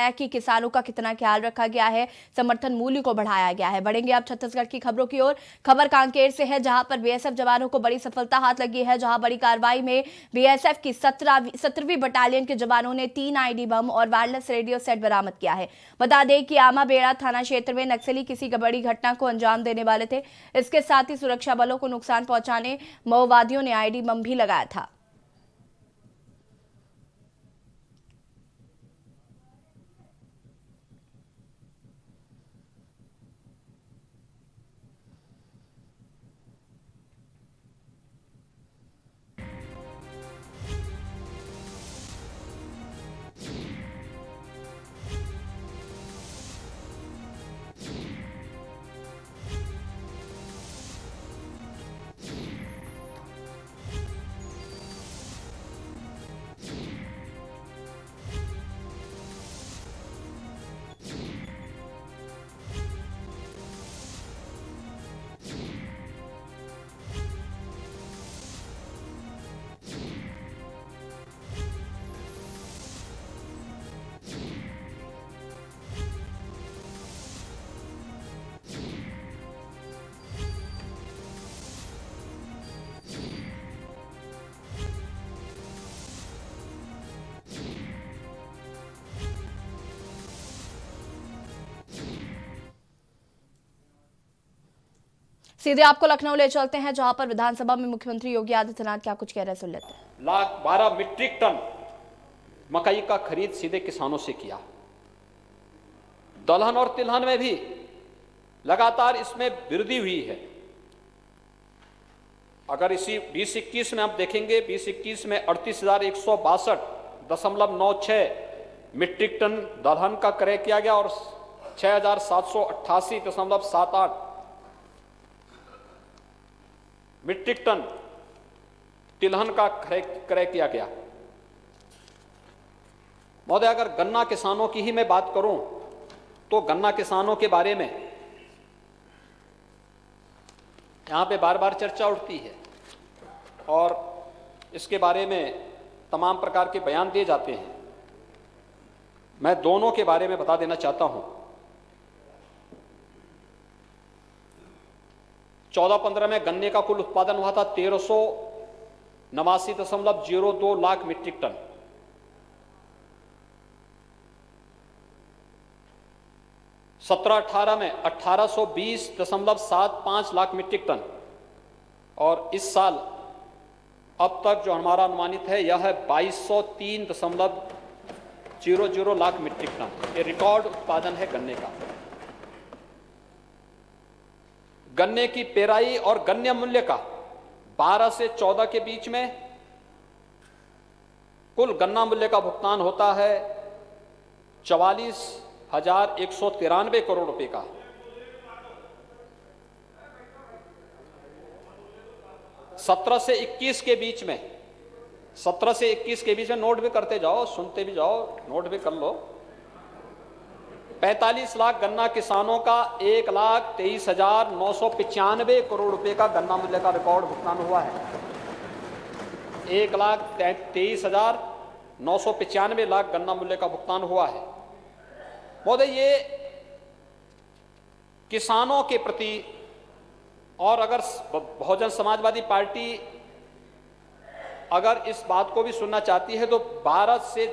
बताया कि किसानों का कितना ख्याल रखा गया है, समर्थन मूल्य को बढ़ाया गया है। बढ़ेंगे अब छत्तीसगढ़ की खबरों की ओर। खबर कांकेर से है, जहां पर बीएसएफ जवानों को बड़ी सफलता हाथ लगी है। जहां बड़ी कार्रवाई में बीएसएफ की 17वीं बटालियन के जवानों ने 3 आईडी बम और वायरलेस रेडियो सेट बरामद किया है। बता दें कि आमा बेड़ा थाना क्षेत्र में नक्सली किसी बड़ी घटना को अंजाम देने वाले थे। इसके साथ ही सुरक्षा बलों को नुकसान पहुंचाने माओवादियों ने आईडी बम भी लगाया था। सीधे आपको लखनऊ ले चलते हैं, जहां पर विधानसभा में मुख्यमंत्री योगी आदित्यनाथ क्या कुछ कह रहे हैं, सुन लेते हैं। 1,12 मीट्रिक टन मकई का खरीद सीधे किसानों से किया। दलहन और तिलहन में भी लगातार इसमें वृद्धि हुई है। अगर इसी 2021 में आप देखेंगे, 2021 में 38,162.96 मीट्रिक टन दलहन का क्रय किया गया और 6,788.78 मीट्रिक टन तिलहन का क्रय किया गया। महोदय, अगर गन्ना किसानों की ही मैं बात करूं तो गन्ना किसानों के बारे में यहां पे बार बार चर्चा उठती है और इसके बारे में तमाम प्रकार के बयान दिए जाते हैं। मैं दोनों के बारे में बता देना चाहता हूं। 14-15 में गन्ने का कुल उत्पादन हुआ था 1389.02 लाख मीट्रिक टन। 17-18 में 1820.75 लाख मीट्रिक टन और इस साल अब तक जो हमारा अनुमानित है यह है 2203.00 लाख मीट्रिक टन। ये रिकॉर्ड उत्पादन है गन्ने का। गन्ने की पेराई और गन्ने मूल्य का 12 से 14 के बीच में कुल गन्ना मूल्य का भुगतान होता है 44,193 करोड़ रुपए का। सत्रह से 21 के बीच में 17 से 21 के बीच में नोट भी करते जाओ, सुनते भी जाओ, नोट भी कर लो। 45 लाख गन्ना किसानों का 1,23,995 करोड़ रुपए का गन्ना मूल्य का रिकॉर्ड भुगतान हुआ है। 1,23,995 लाख गन्ना मूल्य का भुगतान हुआ है। महोदय, ये किसानों के प्रति, और अगर बहुजन समाजवादी पार्टी अगर इस बात को भी सुनना चाहती है तो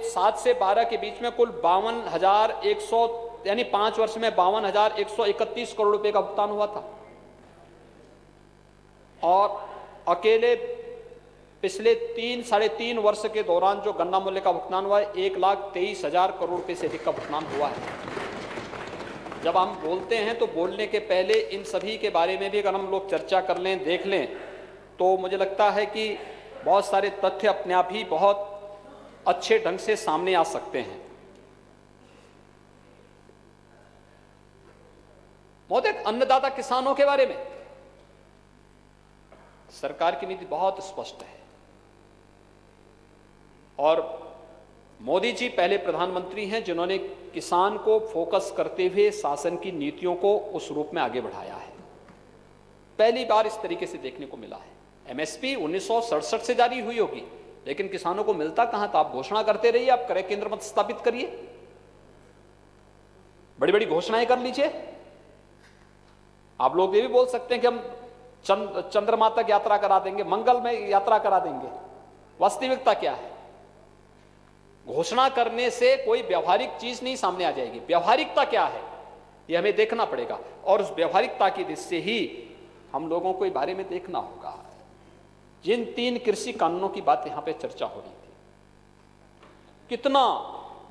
7 से 12 के बीच में कुल 52,100 यानी 5 वर्ष में 52,131 करोड़ रुपए का भुगतान हुआ था और अकेले पिछले 3-3.5 वर्ष के दौरान जो गन्ना मूल्य का भुगतान हुआ है 1,23,000 करोड़ रुपए से अधिक का भुगतान हुआ है। जब हम बोलते हैं तो बोलने के पहले इन सभी के बारे में भी अगर हम लोग चर्चा कर लें, देख लें, तो मुझे लगता है कि बहुत सारे तथ्य अपने आप ही बहुत अच्छे ढंग से सामने आ सकते हैं। महोदय, अन्नदाता किसानों के बारे में सरकार की नीति बहुत स्पष्ट है और मोदी जी पहले प्रधानमंत्री हैं जिन्होंने किसान को फोकस करते हुए शासन की नीतियों को उस रूप में आगे बढ़ाया है। पहली बार इस तरीके से देखने को मिला है। एमएसपी 1967 से जारी हुई होगी, लेकिन किसानों को मिलता कहां था? आप घोषणा करते रहिए, आप क्रय केंद्र मत स्थापित करिए। बड़ी बड़ी घोषणाएं कर लीजिए। आप लोग ये भी बोल सकते हैं कि हम चंद्रमा तक यात्रा करा देंगे, मंगल में यात्रा करा देंगे। वास्तविकता क्या है? घोषणा करने से कोई व्यवहारिक चीज नहीं सामने आ जाएगी। व्यवहारिकता क्या है ये हमें देखना पड़ेगा, और उस व्यवहारिकता की दृष्टि से ही हम लोगों को इस बारे में देखना होगा। जिन 3 कृषि कानूनों की बात यहां पे चर्चा हो रही थी, कितना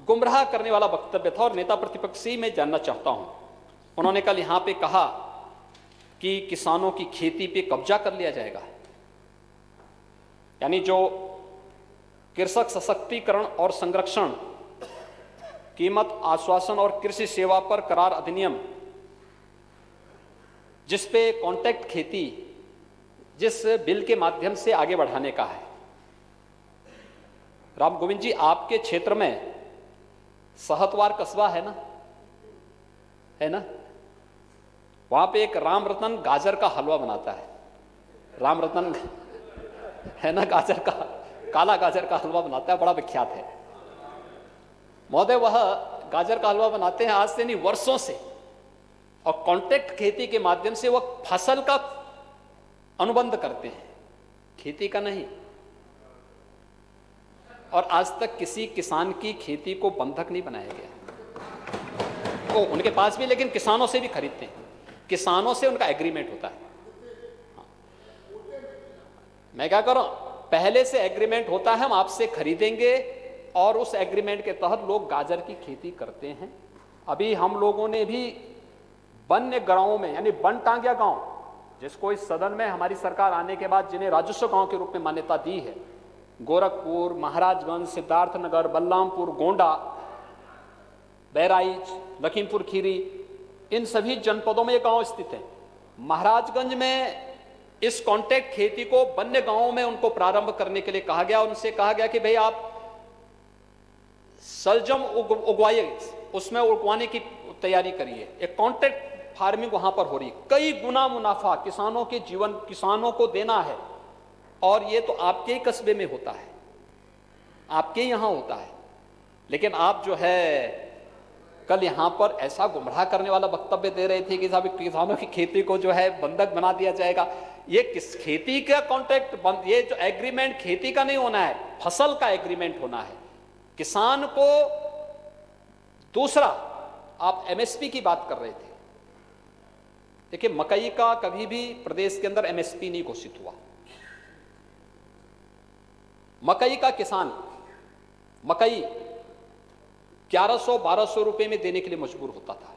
गुमराह करने वाला वक्तव्य था। और नेता प्रतिपक्ष से मैं जानना चाहता हूं, उन्होंने कल यहां पे कहा कि किसानों की खेती पे कब्जा कर लिया जाएगा, यानी जो कृषक सशक्तिकरण और संरक्षण, कीमत आश्वासन और कृषि सेवा पर करार अधिनियम, जिस पे कॉन्ट्रैक्ट खेती, जिस बिल के माध्यम से आगे बढ़ाने का है। राम गोविंद जी, आपके क्षेत्र में सहतवार कस्बा है ना, है ना? वहां पे एक राम रतन गाजर का हलवा बनाता है। राम रतन है ना, गाजर का, काला गाजर का हलवा बनाता है, बड़ा विख्यात है महोदय। वह गाजर का हलवा बनाते हैं आज से नहीं, वर्षों से, और कॉन्ट्रैक्ट खेती के माध्यम से वह फसल का अनुबंध करते हैं, खेती का नहीं। और आज तक किसी किसान की खेती को बंधक नहीं बनाया गया। वो उनके पास भी, लेकिन किसानों से भी खरीदते हैं, किसानों से उनका एग्रीमेंट होता है। मैं क्या करूं, पहले से एग्रीमेंट होता है, हम आपसे खरीदेंगे, और उस एग्रीमेंट के तहत लोग गाजर की खेती करते हैं। अभी हम लोगों ने भी वन्य गांवों में, यानी वन टांगिया गांव, जिसको इस सदन में हमारी सरकार आने के बाद जिन्हें राजस्व गांव के रूप में मान्यता दी है, गोरखपुर, महाराजगंज, सिद्धार्थनगर, बलरामपुर, गोंडा, बहराइच, लखीमपुर खीरी, इन सभी जनपदों में ये गांव स्थित है। महाराजगंज में इस कॉन्ट्रैक्ट खेती को वन्य गांवों में उनको प्रारंभ करने के लिए कहा गया। उनसे कहा गया कि भाई आप सलजम उगवाइए, उसमें उगवाने की तैयारी करिए। एक कॉन्ट्रैक्ट फार्मिंग वहां पर हो रही है, कई गुना मुनाफा किसानों के जीवन, किसानों को देना है, और ये तो आपके ही कस्बे में होता है, आपके यहां होता है। लेकिन आप जो है कल यहां पर ऐसा गुमराह करने वाला वक्तव्य दे रहे थे कि साहब किसानों की खेती को जो है बंधक बना दिया जाएगा। ये किस खेती का कॉन्ट्रैक्ट, ये जो एग्रीमेंट खेती का नहीं होना है, फसल का एग्रीमेंट होना है किसान को। दूसरा, आप एमएसपी की बात कर रहे थे। देखिए, मकई का कभी भी प्रदेश के अंदर एमएसपी नहीं घोषित हुआ। मकई का किसान मकई 1100-1200 रुपए में देने के लिए मजबूर होता था।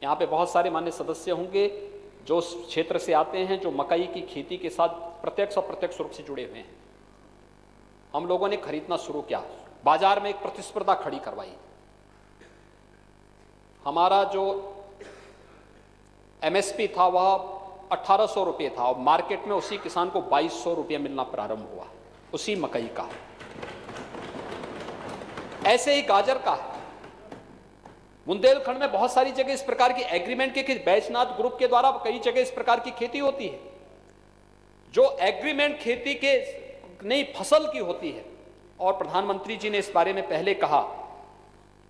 यहां पे बहुत सारे मान्य सदस्य होंगे जो उस क्षेत्र से आते हैं, जो मकई की खेती के साथ प्रत्यक्ष और अप्रत्यक्ष रूप से जुड़े हुए हैं। हम लोगों ने खरीदना शुरू किया, बाजार में एक प्रतिस्पर्धा खड़ी करवाई। हमारा जो एमएसपी था वह 1800 रुपये था, और मार्केट में उसी किसान को 2200 रुपये मिलना प्रारंभ हुआ, उसी मकई का। ऐसे ही गाजर का बुंदेलखंड में बहुत सारी जगह इस प्रकार की एग्रीमेंट के, बैजनाथ ग्रुप के द्वारा कई जगह इस प्रकार की खेती होती है, जो एग्रीमेंट खेती के नई फसल की होती है। और प्रधानमंत्री जी ने इस बारे में पहले कहा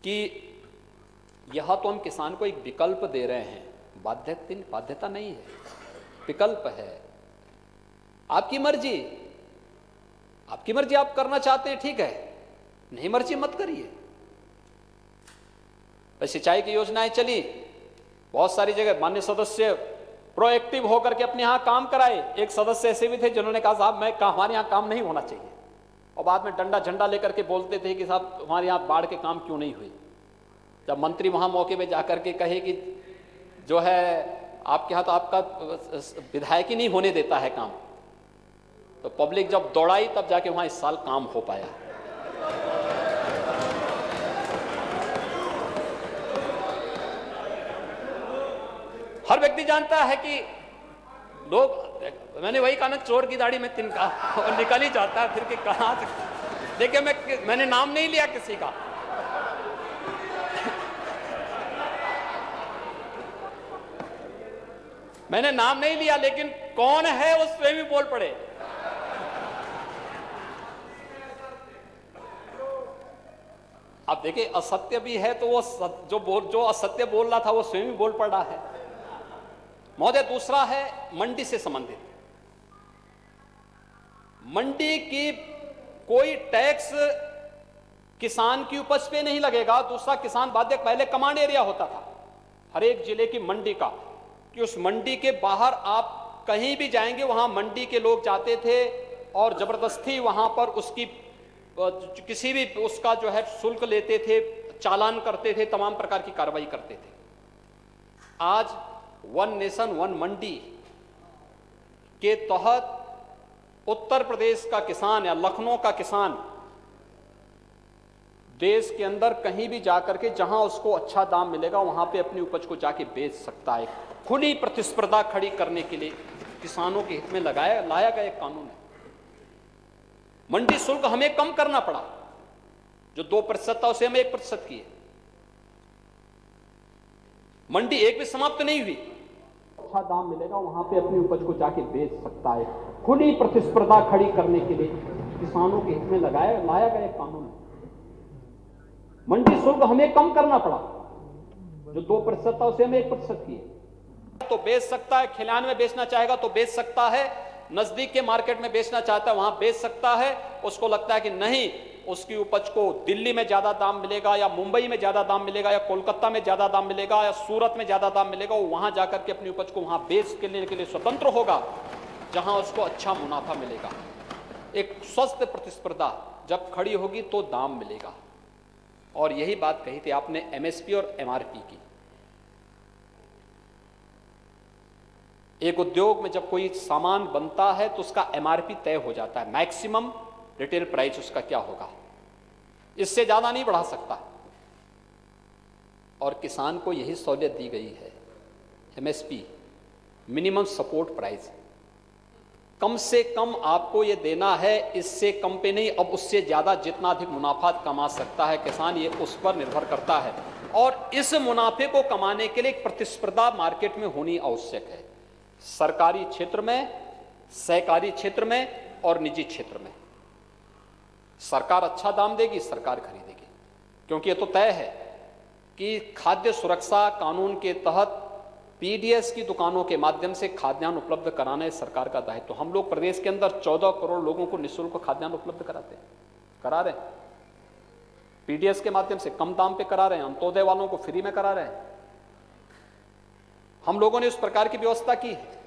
कि यह तो हम किसान को एक विकल्प दे रहे हैं, बाध्यता नहीं है, विकल्प है। आपकी मर्जी, आपकी मर्जी, आप करना चाहते हैं ठीक है, नहीं मर्जी मत करिए। सिंचाई की योजनाएं चली, बहुत सारी जगह माननीय सदस्य प्रोएक्टिव होकर के अपने यहां काम कराए। एक सदस्य ऐसे भी थे जिन्होंने कहा साहब हमारे यहां काम नहीं होना चाहिए, और बाद में डंडा झंडा लेकर के बोलते थे कि साहब हमारे यहां बाढ़ के काम क्यों नहीं हुई। जब मंत्री वहां मौके पे जाकर के कहे कि जो है आपके यहां तो आपका विधायक ही नहीं होने देता है काम, तो पब्लिक जब दौड़ाई तब जाके वहां इस साल काम हो पाया। हर व्यक्ति जानता है कि लोग, मैंने वही कहा ना, चोर की दाढ़ी में तिनका, और निकल ही जाता है फिर कि कहां से। देखिए, मैंने नाम नहीं लिया किसी का, मैंने नाम नहीं लिया, लेकिन कौन है उस पे भी बोल पड़े। अब आप देखिए, असत्य भी है तो वो जो असत्य बोल रहा था वो स्वयं ही बोल पड़ रहा है। महोदय, दूसरा है मंडी से संबंधित। मंडी की कोई टैक्स किसान की उपज पे नहीं लगेगा। दूसरा, किसान बाध्य, पहले कमांड एरिया होता था हर एक जिले की मंडी का, कि उस मंडी के बाहर आप कहीं भी जाएंगे वहां मंडी के लोग जाते थे और जबरदस्ती वहां पर उसकी किसी भी उसका जो है शुल्क लेते थे, चालान करते थे, तमाम प्रकार की कार्रवाई करते थे। आज वन नेशन वन मंडी के तहत उत्तर प्रदेश का किसान या लखनऊ का किसान देश के अंदर कहीं भी जाकर के जहां उसको अच्छा दाम मिलेगा वहां पे अपनी उपज को जाके बेच सकता है। खुली प्रतिस्पर्धा खड़ी करने के लिए किसानों के हित में लाया गया एक कानून है। मंडी शुल्क हमें कम करना पड़ा, जो 2% था उसे हम 1% किए। मंडी एक भी समाप्त नहीं हुई। अच्छा दाम मिलेगा वहां पे अपनी उपज को जाके बेच सकता है। खुली प्रतिस्पर्धा खड़ी करने के लिए किसानों के हित में लाया गया एक कानून है। मंडी शुल्क हमें कम करना पड़ा, जो 2% था उसे हम 1% किए। तो बेच सकता है, खलिहान में बेचना चाहेगा तो बेच सकता है, नजदीक के मार्केट में बेचना चाहता है वहां बेच सकता है। उसको लगता है कि नहीं, उसकी उपज को दिल्ली में ज्यादा दाम मिलेगा या मुंबई में ज्यादा दाम मिलेगा या कोलकाता में ज्यादा दाम मिलेगा या सूरत में ज्यादा दाम मिलेगा, वो वहां जाकर के अपनी उपज को वहां बेच के लिए स्वतंत्र होगा जहां उसको अच्छा मुनाफा मिलेगा। एक स्वस्थ प्रतिस्पर्धा जब खड़ी होगी तो दाम मिलेगा। और यही बात कही थी आपने एमएसपी और एमआरपी की। एक उद्योग में जब कोई सामान बनता है तो उसका एमआरपी तय हो जाता है, मैक्सिमम रिटेल प्राइस उसका क्या होगा, इससे ज्यादा नहीं बढ़ा सकता। और किसान को यही सहूलियत दी गई है। एमएसपी, मिनिमम सपोर्ट प्राइस, कम से कम आपको ये देना है, इससे कम पे नहीं। अब उससे ज्यादा जितना अधिक मुनाफा कमा सकता है किसान, ये उस पर निर्भर करता है। और इस मुनाफे को कमाने के लिए एक प्रतिस्पर्धा मार्केट में होनी आवश्यक है, सरकारी क्षेत्र में, सहकारी क्षेत्र में और निजी क्षेत्र में। सरकार अच्छा दाम देगी, सरकार खरीदेगी, क्योंकि ये तो तय है कि खाद्य सुरक्षा कानून के तहत पीडीएस की दुकानों के माध्यम से खाद्यान्न उपलब्ध कराना सरकार का दायित्व। हम लोग प्रदेश के अंदर 14 करोड़ लोगों को निःशुल्क खाद्यान्न उपलब्ध करा रहे हैं। पीडीएस के माध्यम से कम दाम पे करा रहे हैं, अंत्योदय वालों को फ्री में करा रहे हैं। हम लोगों ने उस प्रकार की व्यवस्था की है।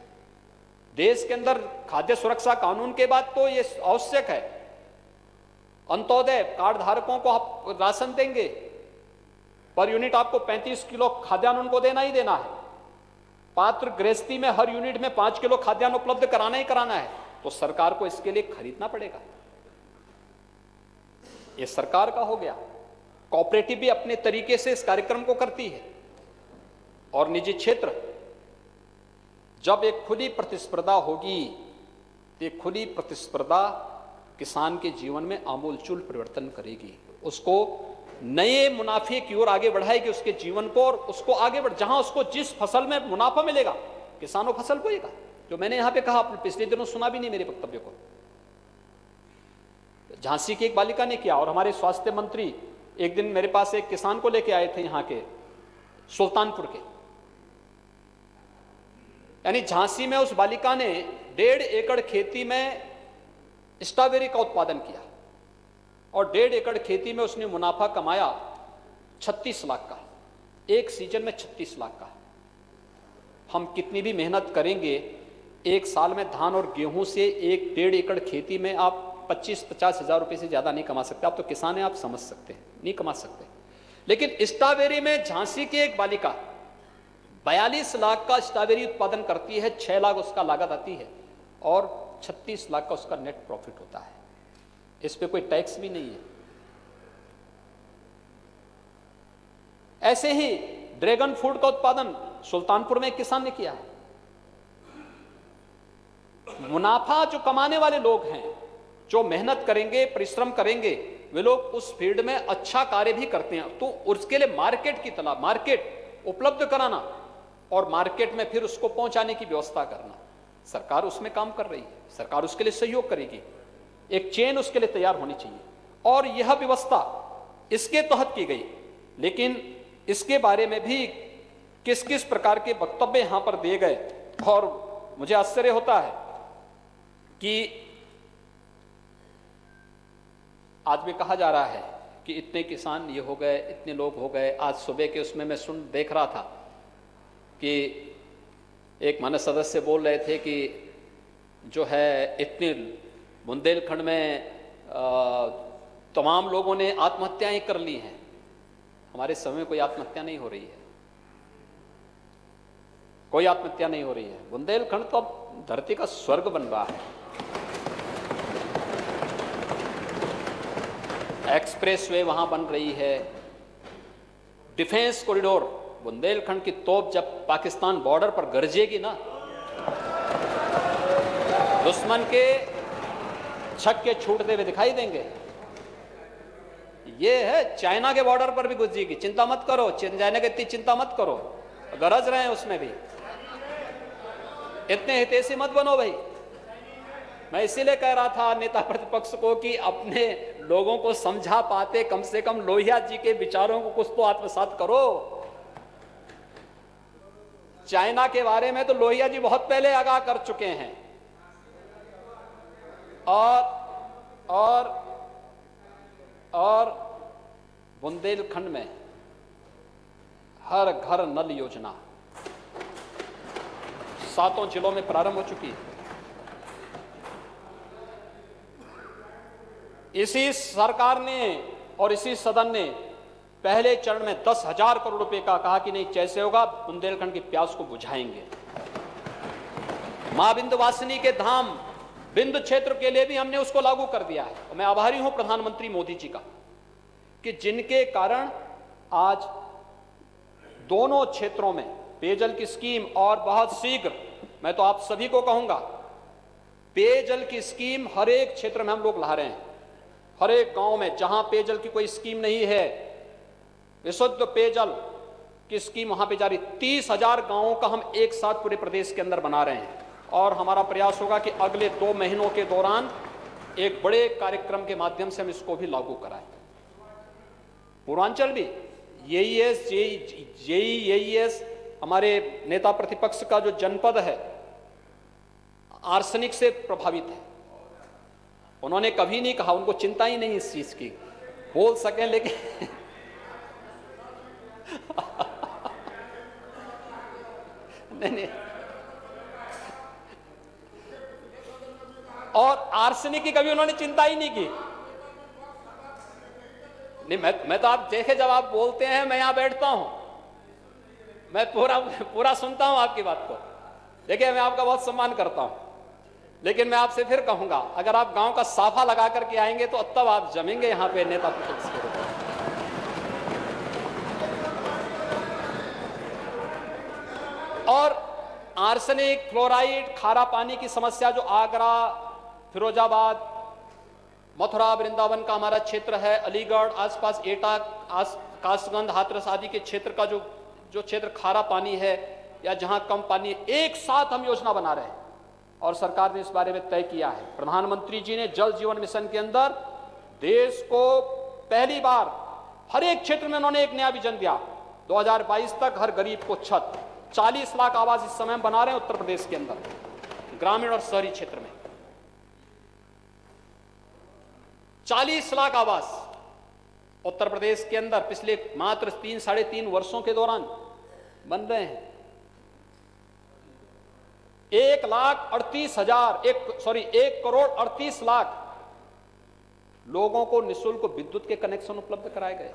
देश के अंदर खाद्य सुरक्षा कानून के बाद तो ये आवश्यक है। अंत्योदय कार्ड धारकों को आप राशन देंगे, पर यूनिट आपको 35 किलो खाद्यान्न उनको देना ही देना है। पात्र गृहस्थी में हर यूनिट में 5 किलो खाद्यान्न उपलब्ध कराना ही कराना है, तो सरकार को इसके लिए खरीदना पड़ेगा। ये सरकार का हो गया। कोऑपरेटिव भी अपने तरीके से इस कार्यक्रम को करती है। और निजी क्षेत्र, जब एक खुली प्रतिस्पर्धा होगी तो एक खुली प्रतिस्पर्धा किसान के जीवन में आमूलचूल परिवर्तन करेगी, उसको नए मुनाफे की ओर आगे बढ़ाएगी, उसके जीवन को, और उसको आगे बढ़, जहां उसको जिस फसल में मुनाफा मिलेगा किसानों फसल बोएगा। जो मैंने यहां पे कहा, आपने पिछले दिनों सुना भी नहीं मेरे वक्तव्य को। झांसी की एक बालिका ने किया, और हमारे स्वास्थ्य मंत्री एक दिन मेरे पास एक किसान को लेके आए थे यहां के सुल्तानपुर के। यानी झांसी में उस बालिका ने 1.5 एकड़ खेती में स्ट्रॉबेरी का उत्पादन किया और 1.5 एकड़ खेती में उसने मुनाफा कमाया 36 लाख का, एक सीजन में 36 लाख का। हम कितनी भी मेहनत करेंगे, एक साल में धान और गेहूं से 1.5 एकड़ खेती में आप 25-50 हजार रुपए से ज्यादा नहीं कमा सकते। आप तो किसान हैं, आप समझ सकते हैं, नहीं कमा सकते। लेकिन स्ट्रॉबेरी में झांसी की एक बालिका 42 लाख का स्ट्रॉबेरी उत्पादन करती है, 6 लाख उसका लागत आती है और 36 लाख का उसका नेट प्रॉफिट होता है। इस पे कोई टैक्स भी नहीं है। ऐसे ही ड्रैगन फ्रूट का उत्पादन सुल्तानपुर में एक किसान ने किया है। मुनाफा जो कमाने वाले लोग हैं, जो मेहनत करेंगे, परिश्रम करेंगे, वे लोग उस फील्ड में अच्छा कार्य भी करते हैं। तो उसके लिए मार्केट की तलाश, मार्केट उपलब्ध कराना और मार्केट में फिर उसको पहुंचाने की व्यवस्था करना, सरकार उसमें काम कर रही है, सरकार उसके लिए सहयोग करेगी। एक चेन उसके लिए तैयार होनी चाहिए। और यह व्यवस्था इसके तहत की गई, लेकिन इसके बारे में भी किस किस प्रकार के वक्तव्य यहां पर दिए गए। और मुझे आश्चर्य होता है कि आज भी कहा जा रहा है कि इतने किसान ये हो गए, इतने लोग हो गए। आज सुबह के उसमें मैं देख रहा था कि एक मानव सदस्य बोल रहे थे कि जो है इतने बुंदेलखंड में तमाम लोगों ने आत्महत्याएं कर ली हैं। हमारे समय में कोई आत्महत्या नहीं हो रही है, कोई आत्महत्या नहीं हो रही है। बुंदेलखंड तो अब धरती का स्वर्ग बन रहा है। एक्सप्रेसवे वहां बन रही है, डिफेंस कॉरिडोर। बुंदेलखंड की तोप जब पाकिस्तान बॉर्डर पर गरजेगी ना, दुश्मन के छक्के छूटते हुए दिखाई देंगे। ये है चाइना के बॉर्डर पर भी गुजरेगी, चिंता मत करो, चाइना की इतनी चिंता मत करो, गरज रहे हैं उसमें भी। इतने हितैषी मत बनो भाई। मैं इसीलिए कह रहा था नेता प्रतिपक्ष को कि अपने लोगों को समझा पाते, कम से कम लोहिया जी के विचारों को कुछ तो आत्मसात करो। चाइना के बारे में तो लोहिया जी बहुत पहले आगाह कर चुके हैं। और बुंदेलखंड में हर घर नल योजना 7 जिलों में प्रारंभ हो चुकी है। इसी सरकार ने और इसी सदन ने पहले चरण में 10,000 करोड़ रुपए का कहा कि नहीं, जैसे होगा बुंदेलखंड की प्यास को बुझाएंगे। मां विंध्यवासिनी के धाम बिंद क्षेत्र के लिए भी हमने उसको लागू कर दिया है। और मैं आभारी हूं प्रधानमंत्री मोदी जी का कि जिनके कारण आज दोनों क्षेत्रों में पेयजल की स्कीम, और बहुत शीघ्र मैं तो आप सभी को कहूंगा, पेयजल की स्कीम हर एक क्षेत्र में हम लोग ला रहे हैं। हर एक गांव में जहां पेयजल की कोई स्कीम नहीं है, विशुद्ध पेयजल की स्कीम वहां पे जारी। 30,000 गांवों का हम एक साथ पूरे प्रदेश के अंदर बना रहे हैं। और हमारा प्रयास होगा कि अगले 2 महीनों के दौरान एक बड़े कार्यक्रम के माध्यम से हम इसको भी लागू कराएं। पूर्वांचल भी जेईएस हमारे नेता प्रतिपक्ष का जो जनपद है आर्सेनिक से प्रभावित है। उन्होंने कभी नहीं कहा, उनको चिंता ही नहीं इस चीज की, बोल सके लेकिन नहीं। और आर्सेनिक की कभी उन्होंने चिंता ही नहीं की। नहीं, मैं तो आप देखे जब आप बोलते हैं मैं यहां बैठता हूं, मैं पूरा सुनता हूं आपकी बात को। देखिए, मैं आपका बहुत सम्मान करता हूं, लेकिन मैं आपसे फिर कहूंगा, अगर आप गांव का साफा लगा करके आएंगे तो तब आप जमेंगे यहां पे नेता प्रतिपक्ष के रूप में। और आर्सेनिक, फ्लोराइड, खारा पानी की समस्या जो आगरा, फिरोजाबाद, मथुरा, वृंदावन का हमारा क्षेत्र है, अलीगढ़, आसपास एटा, कासगंज, हाथरस आदि के क्षेत्र का जो क्षेत्र खारा पानी है या जहां कम पानी है, एक साथ हम योजना बना रहे हैं। और सरकार ने इस बारे में तय किया है। प्रधानमंत्री जी ने जल जीवन मिशन के अंदर देश को पहली बार हर एक क्षेत्र में उन्होंने एक नया विजन दिया। 2022 तक हर गरीब को छत। 40 लाख आवास इस समय हम बना रहे हैं उत्तर प्रदेश के अंदर, ग्रामीण और शहरी क्षेत्र में 40 लाख आवास उत्तर प्रदेश के अंदर पिछले मात्र 3-3.5 वर्षों के दौरान बन रहे हैं। 1,38,000 लोगों को निःशुल्क विद्युत के कनेक्शन उपलब्ध कराए गए।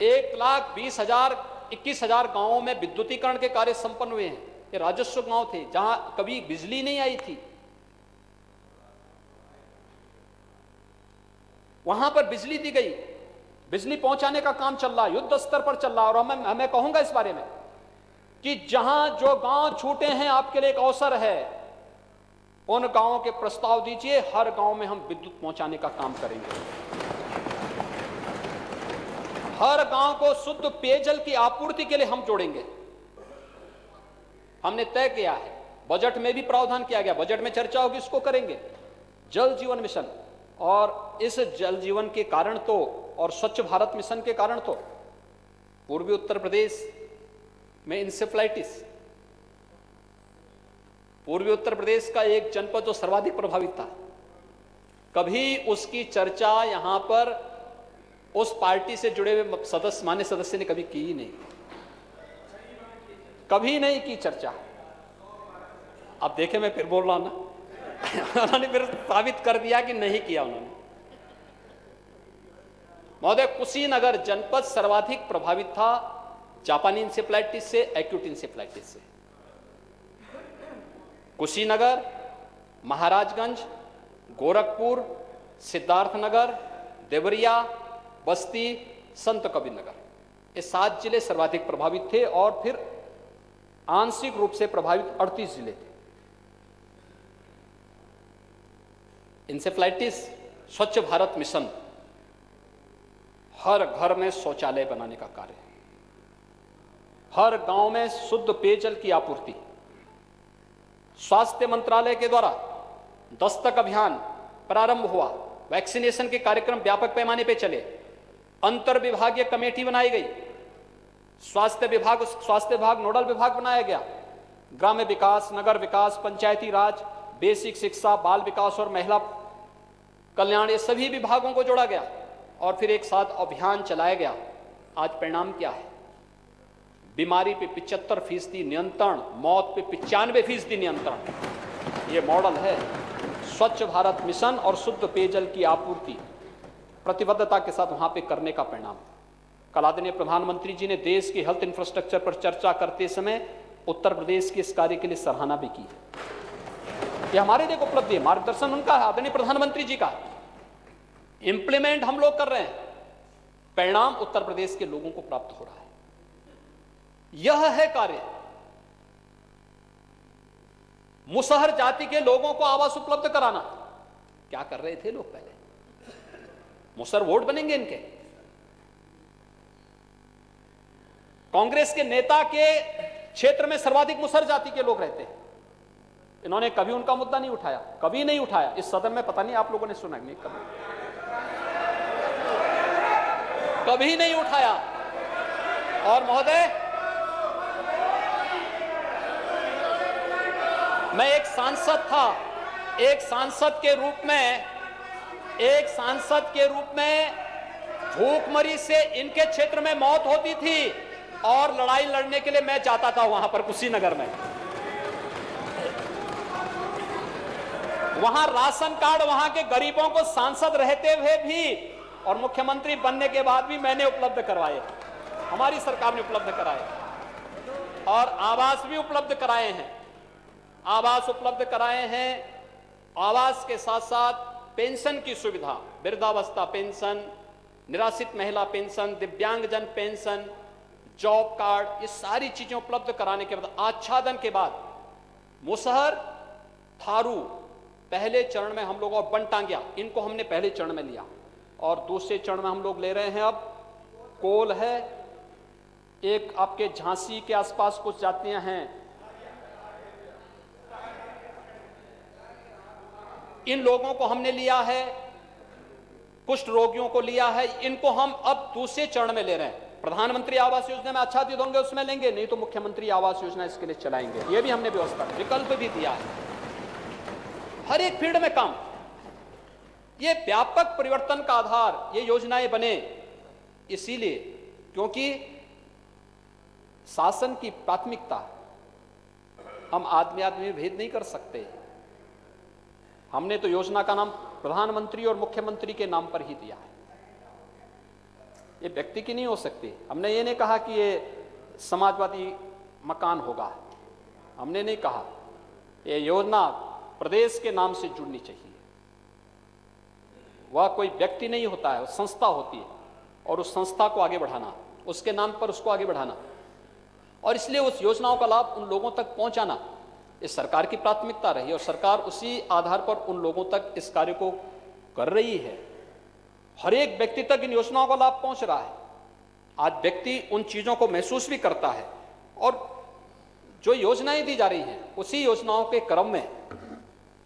1,20,000-21,000 गांवों में विद्युतीकरण के कार्य संपन्न हुए हैं। ये राजस्व गांव थे जहां कभी बिजली नहीं आई थी, वहां पर बिजली दी गई। बिजली पहुंचाने का काम चल रहा है, युद्ध स्तर पर चल रहा है। और मैं कहूंगा इस बारे में कि जहां जो गांव छूटे हैं, आपके लिए एक अवसर है, उन गांवों के प्रस्ताव दीजिए। हर गांव में हम विद्युत पहुंचाने का काम करेंगे। हर गांव को शुद्ध पेयजल की आपूर्ति के लिए हम जोड़ेंगे। हमने तय किया है, बजट में भी प्रावधान किया गया, बजट में चर्चा होगी, इसको करेंगे। जल जीवन मिशन और इस जल जीवन के कारण तो और स्वच्छ भारत मिशन के कारण तो पूर्वी उत्तर प्रदेश में इंसेफ्लाइटिस, पूर्वी उत्तर प्रदेश का एक जनपद जो सर्वाधिक प्रभावित था, कभी उसकी चर्चा यहां पर उस पार्टी से जुड़े हुए सदस्य, मान्य सदस्य ने कभी की ही नहीं, कभी नहीं की चर्चा। अब देखे मैं फिर बोल रहा हूं ना उन्होंने फिर साबित कर दिया कि नहीं किया उन्होंने। महोदय, कुशीनगर जनपद सर्वाधिक प्रभावित था जापानी इंसेफ्लाइटिस से, एक्यूट इंसेफ्लाइटिस से। कुशीनगर, महाराजगंज, गोरखपुर, सिद्धार्थनगर, देवरिया, बस्ती, संत कबीरनगर, ये 7 जिले सर्वाधिक प्रभावित थे और फिर आंशिक रूप से प्रभावित 38 जिले थे। इंसेफ्लाइटिस स्वच्छ भारत मिशन हर घर में शौचालय बनाने का कार्य, हर गांव में शुद्ध पेयजल की आपूर्ति, स्वास्थ्य मंत्रालय के द्वारा दस्तक अभियान प्रारंभ हुआ, वैक्सीनेशन के कार्यक्रम व्यापक पैमाने पर चले, अंतर विभागीय कमेटी बनाई गई, स्वास्थ्य विभाग नोडल विभाग बनाया गया, ग्राम्य विकास, नगर विकास, पंचायती राज, बेसिक शिक्षा, बाल विकास और महिला कल्याण, ये सभी विभागों को जोड़ा गया और फिर एक साथ अभियान चलाया गया। आज परिणाम क्या है? बीमारी पे 75% नियंत्रण, मौत पे 95% नियंत्रण। ये मॉडल है स्वच्छ भारत मिशन और शुद्ध पेयजल की आपूर्ति प्रतिबद्धता के साथ वहां पे करने का परिणाम। कल आदरणीय प्रधानमंत्री जी ने देश के हेल्थ इंफ्रास्ट्रक्चर पर चर्चा करते समय उत्तर प्रदेश के इस कार्य के लिए सराहना भी की है। ये हमारे लिए उपलब्धि है, मार्गदर्शन उनका है, आदरणीय प्रधानमंत्री जी का। इंप्लीमेंट हम लोग कर रहे हैं, परिणाम उत्तर प्रदेश के लोगों को प्राप्त हो रहा है। यह है कार्य। मुसहर जाति के लोगों को आवास उपलब्ध कराना। क्या कर रहे थे लोग पहले? मुसहर वोट बनेंगे इनके। कांग्रेस के नेता के क्षेत्र में सर्वाधिक मुसहर जाति के लोग रहते हैं। इन्होंने कभी उनका मुद्दा नहीं उठाया, कभी नहीं उठाया। इस सदन में पता नहीं आप लोगों ने सुना नहीं, कभी नहीं उठाया। और महोदय, मैं एक सांसद था, एक सांसद के रूप में भूखमरी से इनके क्षेत्र में मौत होती थी और लड़ाई लड़ने के लिए मैं जाता था वहां पर कुशीनगर में। वहां राशन कार्ड वहां के गरीबों को सांसद रहते हुए भी और मुख्यमंत्री बनने के बाद भी मैंने उपलब्ध करवाए, हमारी सरकार ने उपलब्ध कराए। और आवास भी उपलब्ध कराए हैं, आवास उपलब्ध कराए हैं। आवास के साथ साथ पेंशन की सुविधा, वृद्धावस्था पेंशन, निराश्रित महिला पेंशन, दिव्यांगजन पेंशन, जॉब कार्ड, ये सारी चीजें उपलब्ध कराने के बाद, आच्छादन के बाद मुसहर, थारू पहले चरण में हम लोग, और बनटांगिया, इनको हमने पहले चरण में लिया और दूसरे चरण में हम लोग ले रहे हैं। अब कोल है, एक आपके झांसी के आसपास कुछ जातियां हैं, इन लोगों को हमने लिया है, कुष्ठ रोगियों को लिया है, इनको हम अब दूसरे चरण में ले रहे हैं। प्रधानमंत्री आवास योजना में आच्छादित होंगे उसमें लेंगे, नहीं तो मुख्यमंत्री आवास योजना इसके लिए चलाएंगे। ये भी हमने व्यवस्था, विकल्प भी दिया है। हर एक फील्ड में काम, ये व्यापक परिवर्तन का आधार, ये योजनाएं बने इसीलिए क्योंकि शासन की प्राथमिकता, हम आदमी में भेद नहीं कर सकते। हमने तो योजना का नाम प्रधानमंत्री और मुख्यमंत्री के नाम पर ही दिया है, ये व्यक्ति की नहीं हो सकती। हमने ये नहीं कहा कि ये समाजवादी मकान होगा, हमने नहीं कहा। ये योजना प्रदेश के नाम से जुड़नी चाहिए। वह कोई व्यक्ति नहीं होता है, संस्था होती है और उस संस्था को आगे बढ़ाना, उसके नाम पर उसको आगे बढ़ाना और इसलिए उस योजनाओं का लाभ उन लोगों तक पहुंचाना इस सरकार की प्राथमिकता रही और सरकार उसी आधार पर उन लोगों तक इस कार्य को कर रही है। हर एक व्यक्ति तक इन योजनाओं का लाभ पहुंच रहा है। आज व्यक्ति उन चीजों को महसूस भी करता है और जो योजनाएं दी जा रही हैं उसी योजनाओं के क्रम में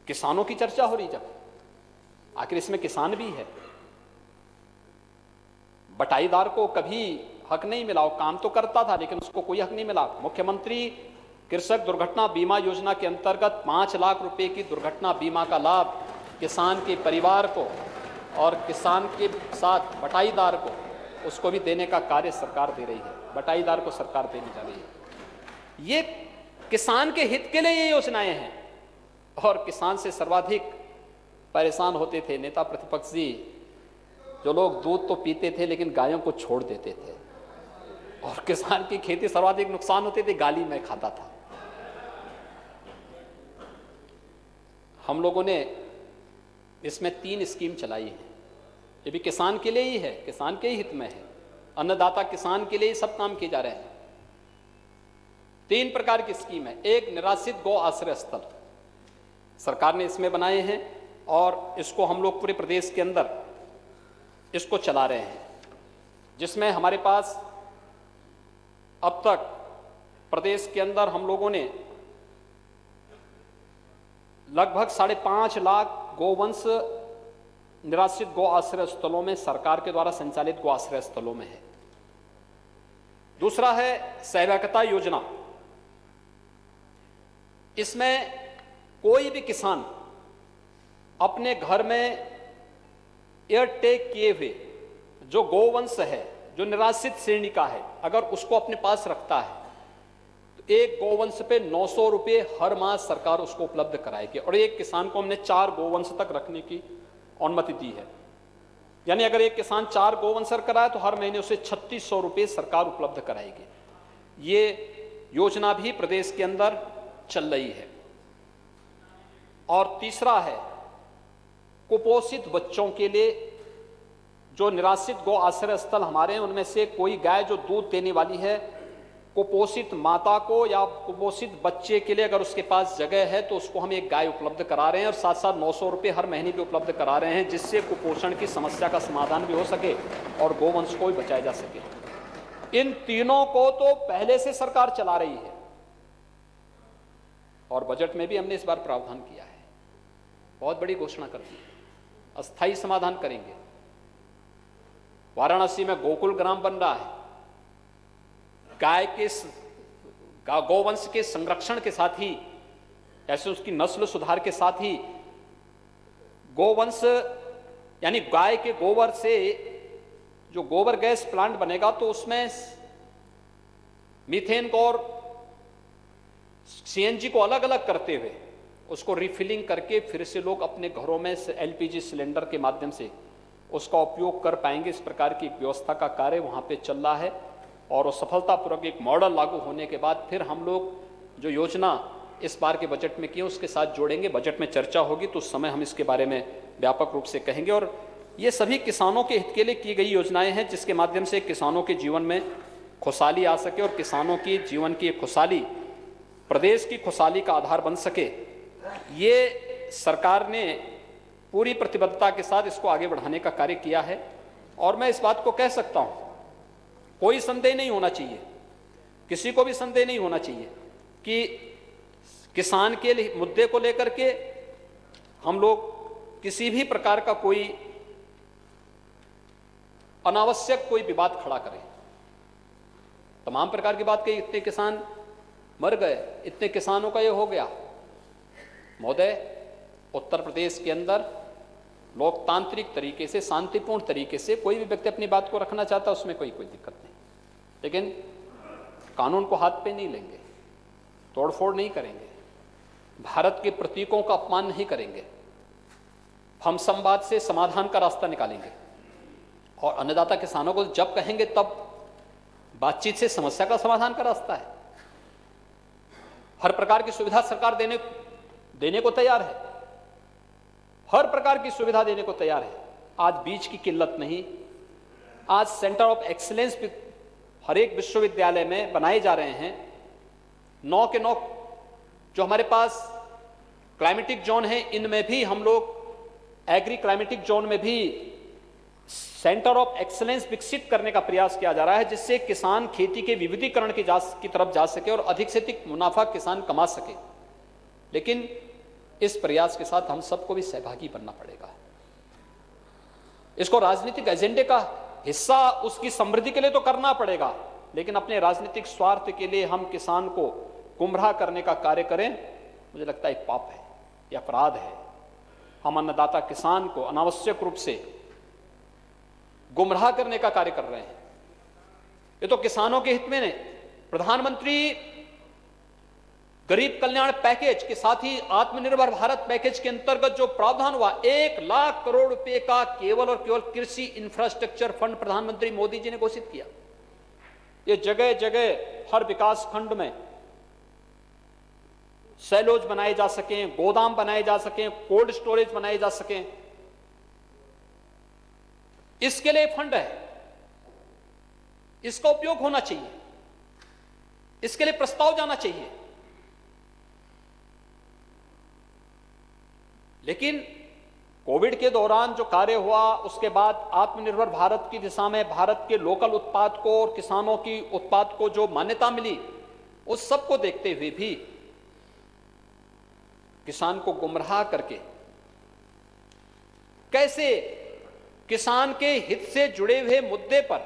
किसानों की चर्चा हो रही, जब आखिर इसमें किसान भी है। बटाईदार को कभी हक नहीं मिला, वो काम तो करता था लेकिन उसको कोई हक नहीं मिला। मुख्यमंत्री कृषक दुर्घटना बीमा योजना के अंतर्गत 5 लाख रुपए की दुर्घटना बीमा का लाभ किसान के परिवार को और किसान के साथ बटाईदार को, उसको भी देने का कार्य सरकार दे रही है। बटाईदार को सरकार देने जा रही है। ये किसान के हित के लिए ये योजनाएं हैं। और किसान से सर्वाधिक परेशान होते थे नेता प्रतिपक्ष जी, जो लोग दूध तो पीते थे लेकिन गायों को छोड़ देते थे, और किसान की खेती सर्वाधिक नुकसान होती थी, गाली मैं खाता था। हम लोगों ने इसमें 3 स्कीम चलाई है। ये भी किसान के लिए ही है, किसान के ही हित में है। अन्नदाता किसान के लिए ही सब काम किए जा रहे हैं। 3 प्रकार की स्कीम है। एक, निराश्रित गौ आश्रय स्थल सरकार ने इसमें बनाए हैं और इसको हम लोग पूरे प्रदेश के अंदर इसको चला रहे हैं, जिसमें हमारे पास अब तक प्रदेश के अंदर हम लोगों ने लगभग 5.5 लाख गोवंश निराश्रित गौ आश्रय स्थलों में, सरकार के द्वारा संचालित गौ आश्रय स्थलों में है। दूसरा है सहभागिता योजना। इसमें कोई भी किसान अपने घर में एयरटेक किए हुए जो गोवंश है, जो निराश्रित श्रेणी का है, अगर उसको अपने पास रखता है तो एक गोवंश पे 900 रुपये हर माह सरकार उसको उपलब्ध कराएगी। और एक किसान को हमने 4 गोवंश तक रखने की अनुमति दी है। यानी अगर एक किसान 4 गोवंश कराए तो हर महीने उसे 3600 रुपये सरकार उपलब्ध कराएगी। ये योजना भी प्रदेश के अंदर चल रही है। और तीसरा है कुपोषित बच्चों के लिए, जो निराश्रित गौ आश्रय स्थल हमारे हैं उनमें से कोई गाय जो दूध देने वाली है, कुपोषित माता को या कुपोषित बच्चे के लिए अगर उसके पास जगह है तो उसको हम एक गाय उपलब्ध करा रहे हैं और साथ साथ 900 रुपये हर महीने भी उपलब्ध करा रहे हैं, जिससे कुपोषण की समस्या का समाधान भी हो सके और गोवंश को भी बचाया जा सके। इन तीनों को तो पहले से सरकार चला रही है और बजट में भी हमने इस बार प्रावधान किया है। बहुत बड़ी घोषणा कर दी है, अस्थायी समाधान करेंगे। वाराणसी में गोकुल ग्राम बन रहा है। गाय के गोवंश के संरक्षण के साथ ही, ऐसे उसकी नस्ल सुधार के साथ ही, गोवंश यानी गाय के गोबर से जो गोबर गैस प्लांट बनेगा तो उसमें मीथेन को और सीएनजी को अलग अलग करते हुए उसको रिफिलिंग करके फिर से लोग अपने घरों में एलपीजी सिलेंडर के माध्यम से उसका उपयोग कर पाएंगे। इस प्रकार की व्यवस्था का कार्य वहां पे चल रहा है और वो सफलतापूर्वक एक मॉडल लागू होने के बाद फिर हम लोग जो योजना इस बार के बजट में की है उसके साथ जोड़ेंगे। बजट में चर्चा होगी तो उस समय हम इसके बारे में व्यापक रूप से कहेंगे। और ये सभी किसानों के हित के लिए की गई योजनाएं हैं, जिसके माध्यम से किसानों के जीवन में खुशहाली आ सके और किसानों की जीवन की खुशहाली प्रदेश की खुशहाली का आधार बन सके। ये सरकार ने पूरी प्रतिबद्धता के साथ इसको आगे बढ़ाने का कार्य किया है। और मैं इस बात को कह सकता हूं, कोई संदेह नहीं होना चाहिए, किसी को भी संदेह नहीं होना चाहिए कि किसान के मुद्दे को लेकर के हम लोग किसी भी प्रकार का कोई अनावश्यक कोई विवाद खड़ा करें। तमाम प्रकार की बात कही, इतने किसान मर गए, इतने किसानों का ये हो गया। महोदय, उत्तर प्रदेश के अंदर लोकतांत्रिक तरीके से, शांतिपूर्ण तरीके से कोई भी व्यक्ति अपनी बात को रखना चाहता है, उसमें कोई दिक्कत नहीं, लेकिन कानून को हाथ पे नहीं लेंगे, तोड़फोड़ नहीं करेंगे, भारत के प्रतीकों का अपमान नहीं करेंगे। हम संवाद से समाधान का रास्ता निकालेंगे और अन्नदाता किसानों को जब कहेंगे तब बातचीत से समस्या का समाधान का रास्ता है। हर प्रकार की सुविधा सरकार देने को तैयार है, हर प्रकार की सुविधा देने को तैयार है। आज बीज की किल्लत नहीं, आज सेंटर ऑफ एक्सीलेंस हर एक विश्वविद्यालय में बनाए जा रहे हैं। 9 के 9 जो हमारे पास क्लाइमेटिक जोन है, इनमें भी हम लोग एग्री क्लाइमेटिक जोन में भी सेंटर ऑफ एक्सीलेंस विकसित करने का प्रयास किया जा रहा है, जिससे किसान खेती के विविधीकरण की तरफ जा सके और अधिक से अधिक मुनाफा किसान कमा सके। लेकिन इस प्रयास के साथ हम सबको भी सहभागी बनना पड़ेगा। इसको राजनीतिक एजेंडे का हिस्सा उसकी समृद्धि के लिए तो करना पड़ेगा, लेकिन अपने राजनीतिक स्वार्थ के लिए हम किसान को गुमराह करने का कार्य करें, मुझे लगता है पाप है, यह अपराध है। हम अन्नदाता किसान को अनावश्यक रूप से गुमराह करने का कार्य कर रहे हैं। ये तो किसानों के हित में नहीं। प्रधानमंत्री गरीब कल्याण पैकेज के साथ ही आत्मनिर्भर भारत पैकेज के अंतर्गत जो प्रावधान हुआ, 1 लाख करोड़ रुपए का केवल और केवल कृषि इंफ्रास्ट्रक्चर फंड प्रधानमंत्री मोदी जी ने घोषित किया। ये जगह जगह हर विकास खंड में सैलोज बनाए जा सकें, गोदाम बनाए जा सकें, कोल्ड स्टोरेज बनाए जा सकें, इसके लिए फंड है, इसका उपयोग होना चाहिए, इसके लिए प्रस्ताव जाना चाहिए। लेकिन कोविड के दौरान जो कार्य हुआ, उसके बाद आत्मनिर्भर भारत की दिशा में भारत के लोकल उत्पाद को और किसानों की उत्पाद को जो मान्यता मिली, उस सब को देखते हुए भी किसान को गुमराह करके कैसे किसान के हित से जुड़े हुए मुद्दे पर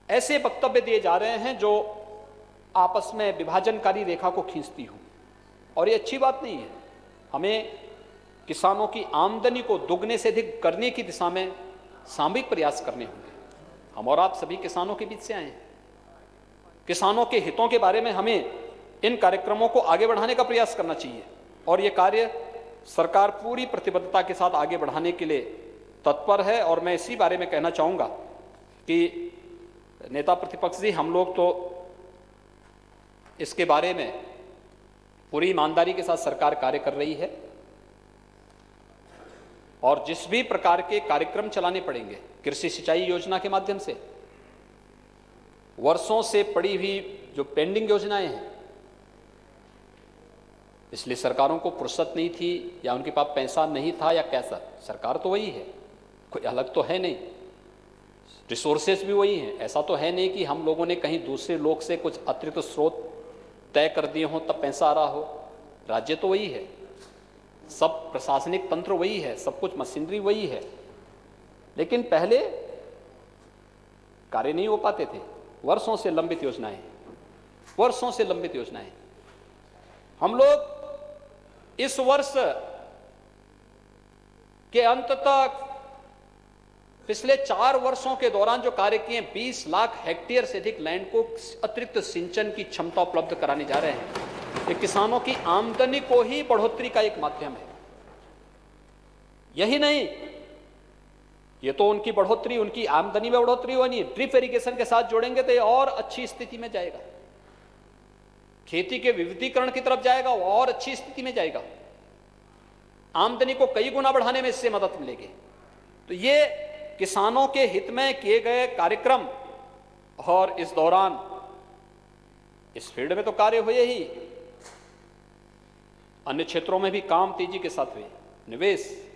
ऐसे वक्तव्य दिए जा रहे हैं जो आपस में विभाजनकारी रेखा को खींचती हो, और ये अच्छी बात नहीं है। हमें किसानों की आमदनी को दुगने से अधिक करने की दिशा में सामूहिक प्रयास करने होंगे। हम और आप सभी किसानों के बीच से आए हैं। किसानों के हितों के बारे में हमें इन कार्यक्रमों को आगे बढ़ाने का प्रयास करना चाहिए, और ये कार्य सरकार पूरी प्रतिबद्धता के साथ आगे बढ़ाने के लिए तत्पर है। और मैं इसी बारे में कहना चाहूँगा कि नेता प्रतिपक्ष जी, हम लोग तो इसके बारे में पूरी ईमानदारी के साथ सरकार कार्य कर रही है, और जिस भी प्रकार के कार्यक्रम चलाने पड़ेंगे, कृषि सिंचाई योजना के माध्यम से, वर्षों से पड़ी हुई जो पेंडिंग योजनाएं हैं, इसलिए सरकारों को फुर्सत नहीं थी या उनके पास पैसा नहीं था या कैसा, सरकार तो वही है, कोई अलग तो है नहीं, रिसोर्सेस भी वही हैं। ऐसा तो है नहीं कि हम लोगों ने कहीं दूसरे लोग से कुछ अतिरिक्त स्रोत तय कर दिए हों तब पैसा आ रहा हो। राज्य तो वही है, सब प्रशासनिक तंत्र वही है, सब कुछ मशीनरी वही है, लेकिन पहले कार्य नहीं हो पाते थे। वर्षों से लंबित योजनाएं, वर्षों से लंबित योजनाएं। हम लोग इस वर्ष के अंत तक पिछले 4 वर्षों के दौरान जो कार्य किए, 20 लाख हेक्टेयर से अधिक लैंड को अतिरिक्त सिंचन की क्षमता उपलब्ध कराने जा रहे हैं। ये किसानों की आमदनी को ही बढ़ोतरी का एक माध्यम है। यही नहीं, ये तो उनकी बढ़ोतरी, उनकी आमदनी में बढ़ोतरी होनी है, ड्रिप इरिगेशन के साथ जोड़ेंगे तो ये और अच्छी स्थिति में जाएगा, खेती के विविधीकरण की तरफ जाएगा, वो और अच्छी स्थिति में जाएगा, आमदनी को कई गुना बढ़ाने में इससे मदद मिलेगी। तो ये किसानों के हित में किए गए कार्यक्रम, और इस दौरान इस फील्ड में तो कार्य हुए ही, अन्य क्षेत्रों में भी काम तेजी के साथ हुए। निवेश,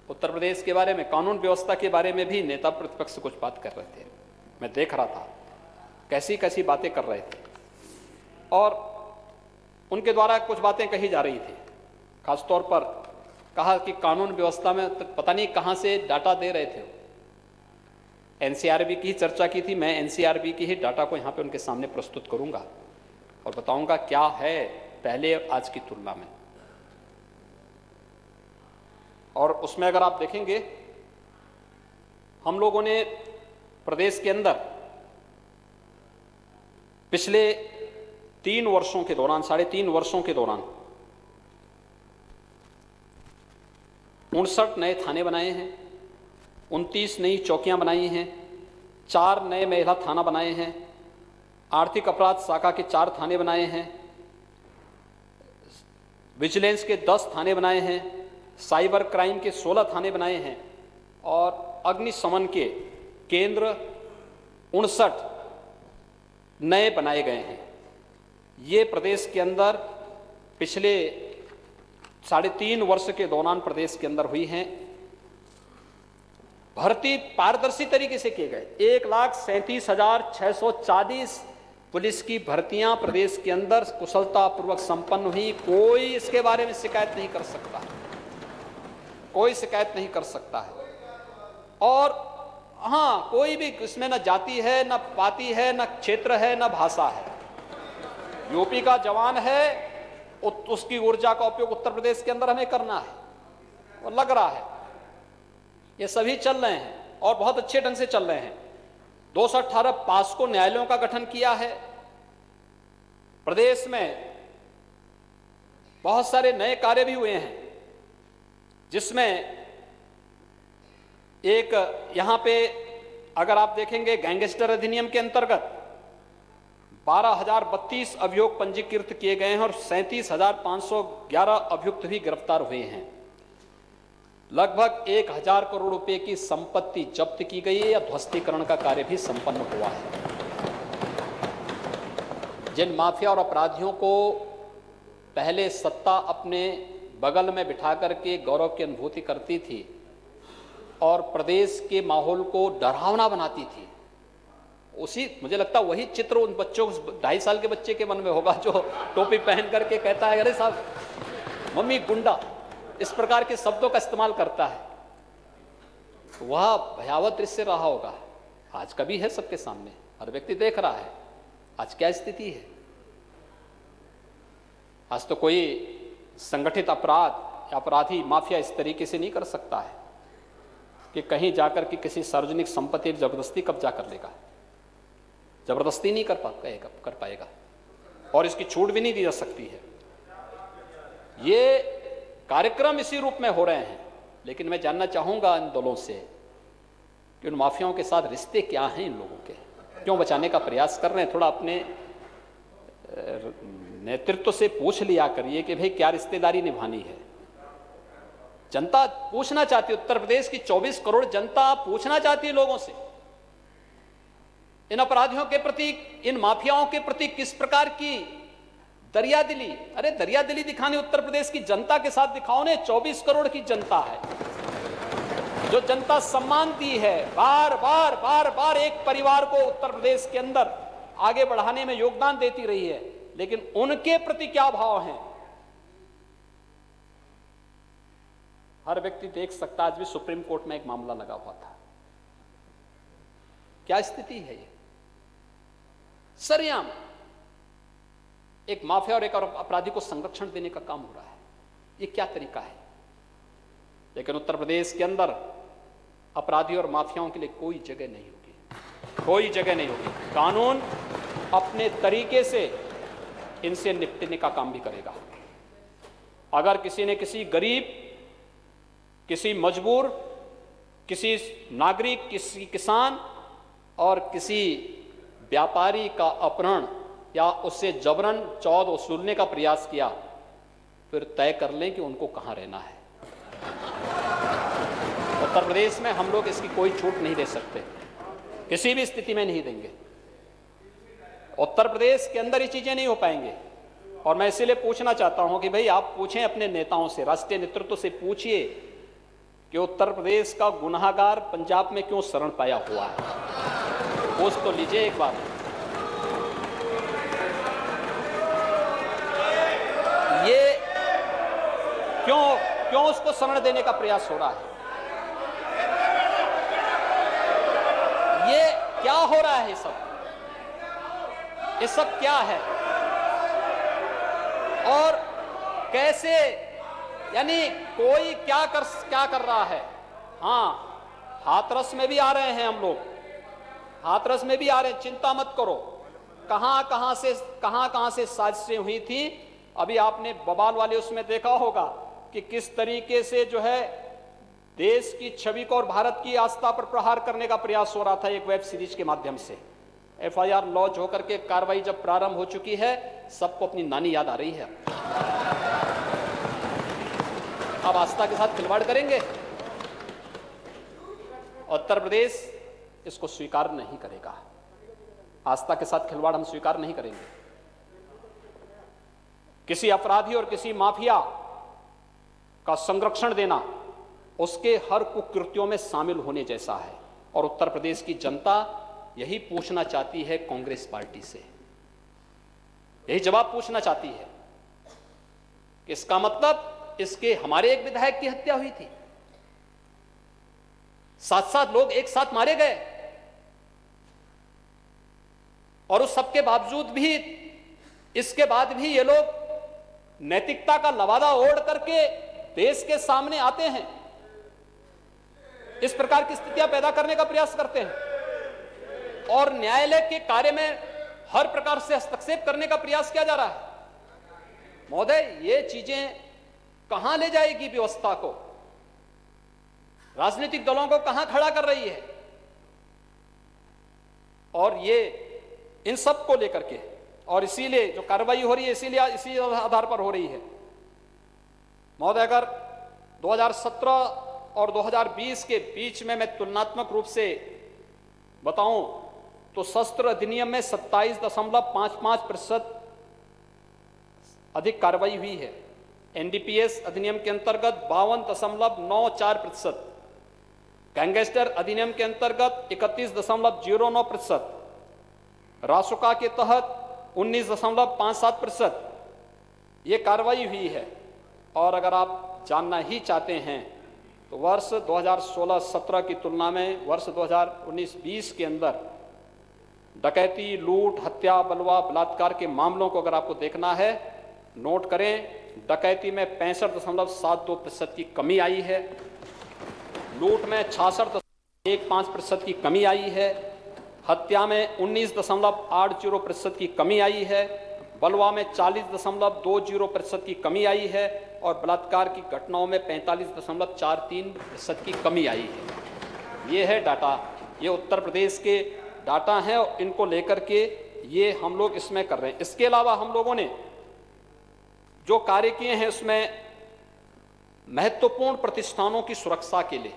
उत्तर प्रदेश के बारे में, कानून व्यवस्था के बारे में भी नेता प्रतिपक्ष कुछ बात कर रहे थे, मैं देख रहा था कैसी कैसी बातें कर रहे थे, और उनके द्वारा कुछ बातें कही जा रही थी। खासतौर पर कहा कि कानून व्यवस्था में पता नहीं कहां से डाटा दे रहे थे। एनसीआरबी की ही चर्चा की थी, मैं एनसीआरबी की ही डाटा को यहां पे उनके सामने प्रस्तुत करूंगा और बताऊंगा क्या है पहले आज की तुलना में। और उसमें अगर आप देखेंगे, हम लोगों ने प्रदेश के अंदर पिछले 3 वर्षों के दौरान, 3.5 वर्षों के दौरान 59 नए थाने बनाए हैं, 29 नई चौकियां बनाई हैं, 4 नए महिला थाना बनाए हैं, आर्थिक अपराध शाखा के 4 थाने बनाए हैं, विजिलेंस के 10 थाने बनाए हैं, साइबर क्राइम के 16 थाने बनाए हैं, और अग्निशमन के केंद्र 59 नए बनाए गए हैं। ये प्रदेश के अंदर पिछले 3.5 वर्ष के दौरान प्रदेश के अंदर हुई हैं। भर्ती पारदर्शी तरीके से किए गए। 1,37,640 पुलिस की भर्तियां प्रदेश के अंदर कुशलतापूर्वक संपन्न हुई। कोई इसके बारे में शिकायत नहीं कर सकता। कोई शिकायत नहीं कर सकता है। और हाँ, कोई भी इसमें न जाति है, न पाति है, न क्षेत्र है, न भाषा है। यूपी का जवान है, उसकी ऊर्जा का उपयोग उत्तर प्रदेश के अंदर हमें करना है, और लग रहा है ये सभी चल रहे हैं और बहुत अच्छे ढंग से चल रहे हैं। 218 पास्को न्यायालयों का गठन किया है। प्रदेश में बहुत सारे नए कार्य भी हुए हैं, जिसमें एक यहां पे अगर आप देखेंगे गैंगस्टर अधिनियम के अंतर्गत 12,032 अभियोग पंजीकृत किए गए हैं और 37,511 अभियुक्त भी गिरफ्तार हुए हैं। लगभग 1,000 करोड़ रुपए की संपत्ति जब्त की गई है या ध्वस्तीकरण का कार्य भी संपन्न हुआ है। जिन माफिया और अपराधियों को पहले सत्ता अपने बगल में बिठा करके गौरव की अनुभूति करती थी और प्रदेश के माहौल को डरावना बनाती थी, मुझे लगता है वही चित्र उन बच्चों, 2.5 साल के बच्चे के मन में होगा जो टोपी पहन करके कहता है अरे साहब मम्मी गुंडा, इस प्रकार के शब्दों का इस्तेमाल करता है। तो वह भयावह दृश्य रहा होगा। आज का भी है सबके सामने, हर व्यक्ति देख रहा है आज क्या स्थिति है। आज तो कोई संगठित अपराध या अपराधी माफिया इस तरीके से नहीं कर सकता है कि कहीं जाकर के किसी सार्वजनिक संपत्ति जबरदस्ती कब्जा कर लेगा। जबरदस्ती नहीं कर पाएगा और इसकी छूट भी नहीं दी जा सकती है। ये कार्यक्रम इसी रूप में हो रहे हैं, लेकिन मैं जानना चाहूंगा इन दलों से कि उन माफियाओं के साथ रिश्ते क्या हैं, इन लोगों के क्यों बचाने का प्रयास कर रहे हैं। थोड़ा अपने नेतृत्व से पूछ लिया करिए कि भाई क्या रिश्तेदारी निभानी है। जनता पूछना चाहती है, उत्तर प्रदेश की 24 करोड़ जनता पूछना चाहती है लोगों से, इन अपराधियों के प्रति, इन माफियाओं के प्रति किस प्रकार की दरियादिली। अरे दरियादिली दिखाने उत्तर प्रदेश की जनता के साथ दिखाओ ने। 24 करोड़ की जनता है, जो जनता सम्मान दी है, बार बार बार बार एक परिवार को उत्तर प्रदेश के अंदर आगे बढ़ाने में योगदान देती रही है, लेकिन उनके प्रति क्या भाव हैं हर व्यक्ति देख सकता। आज भी सुप्रीम कोर्ट में एक मामला लगा हुआ था। क्या स्थिति है ये? सरेआम एक माफिया और एक अपराधी को संरक्षण देने का काम हो रहा है। ये क्या तरीका है? लेकिन उत्तर प्रदेश के अंदर अपराधी और माफियाओं के लिए कोई जगह नहीं होगी, कोई जगह नहीं होगी। कानून अपने तरीके से इनसे निपटने का काम भी करेगा। अगर किसी ने किसी गरीब, किसी मजबूर, किसी नागरिक, किसी किसान और किसी व्यापारी का अपहरण या उससे जबरन चौध वसूलने का प्रयास किया, फिर तय कर लें कि उनको कहां रहना है। उत्तर प्रदेश में हम लोग इसकी कोई छूट नहीं दे सकते, किसी भी स्थिति में नहीं देंगे। उत्तर प्रदेश के अंदर ये चीजें नहीं हो पाएंगे। और मैं इसीलिए पूछना चाहता हूं कि भाई आप पूछें अपने नेताओं से, राष्ट्रीय नेतृत्व से पूछिए कि उत्तर प्रदेश का गुनाहगार पंजाब में क्यों शरण पाया हुआ है। पूछ तो लीजिए एक बार। ये क्यों उसको शरण देने का प्रयास हो रहा है? ये क्या हो रहा है? ये सब क्या है और कैसे, यानी कोई क्या कर रहा है? हाँ, हाथरस में भी आ रहे हैं हम लोग, हाथरस में भी आ रहे हैं, चिंता मत करो। कहां से साजिशें हुई थी। अभी आपने बवाल वाले उसमें देखा होगा कि किस तरीके से जो है देश की छवि को और भारत की आस्था पर प्रहार करने का प्रयास हो रहा था एक वेब सीरीज के माध्यम से। एफआईआर लॉन्च होकर के कार्रवाई जब प्रारंभ हो चुकी है, सबको अपनी नानी याद आ रही है। अब आस्था के साथ खिलवाड़ करेंगे। उत्तर प्रदेश इसको स्वीकार नहीं करेगा। आस्था के साथ खिलवाड़ हम स्वीकार नहीं करेंगे। किसी अपराधी और किसी माफिया का संरक्षण देना उसके हर कुकृत्यों में शामिल होने जैसा है। और उत्तर प्रदेश की जनता यही पूछना चाहती है कांग्रेस पार्टी से, यही जवाब पूछना चाहती है कि इसका मतलब इसके हमारे एक विधायक की हत्या हुई थी, 7-7 लोग एक साथ मारे गए, और उस सबके बावजूद भी, इसके बाद भी ये लोग नैतिकता का लवादा ओढ़ करके देश के सामने आते हैं, इस प्रकार की स्थितियां पैदा करने का प्रयास करते हैं और न्यायालय के कार्य में हर प्रकार से हस्तक्षेप करने का प्रयास किया जा रहा है। महोदय, ये चीजें कहां ले जाएगी व्यवस्था को, राजनीतिक दलों को कहां खड़ा कर रही है, और ये इन सब को लेकर के, और इसीलिए जो कार्रवाई हो रही है इसीलिए इसी आधार पर हो रही है। महोदय, अगर 2017 और 2020 के बीच में मैं तुलनात्मक रूप से बताऊं तो शस्त्र अधिनियम में 27.55% अधिक कार्रवाई हुई है। एनडीपीएस अधिनियम के अंतर्गत 52.94%, गैंगस्टर अधिनियम के अंतर्गत 31.09%, रासुका के तहत 19.57% ये कार्रवाई हुई है। और अगर आप जानना ही चाहते हैं तो वर्ष 2016-17 की तुलना में वर्ष 2019-20 के अंदर डकैती, लूट, हत्या, बलवा, बलात्कार के मामलों को अगर आपको देखना है, नोट करें, डकैती में 65.72% की कमी आई है, लूट में 66.15% की कमी आई है, हत्या में 19.80% की कमी आई है, बलवा में 40.20% की कमी आई है और बलात्कार की घटनाओं में 45.43% की कमी आई है। ये है डाटा, ये उत्तर प्रदेश के डाटा हैं और इनको लेकर के ये हम लोग इसमें कर रहे हैं। इसके अलावा हम लोगों ने जो कार्य किए हैं उसमें महत्वपूर्ण प्रतिष्ठानों की सुरक्षा के लिए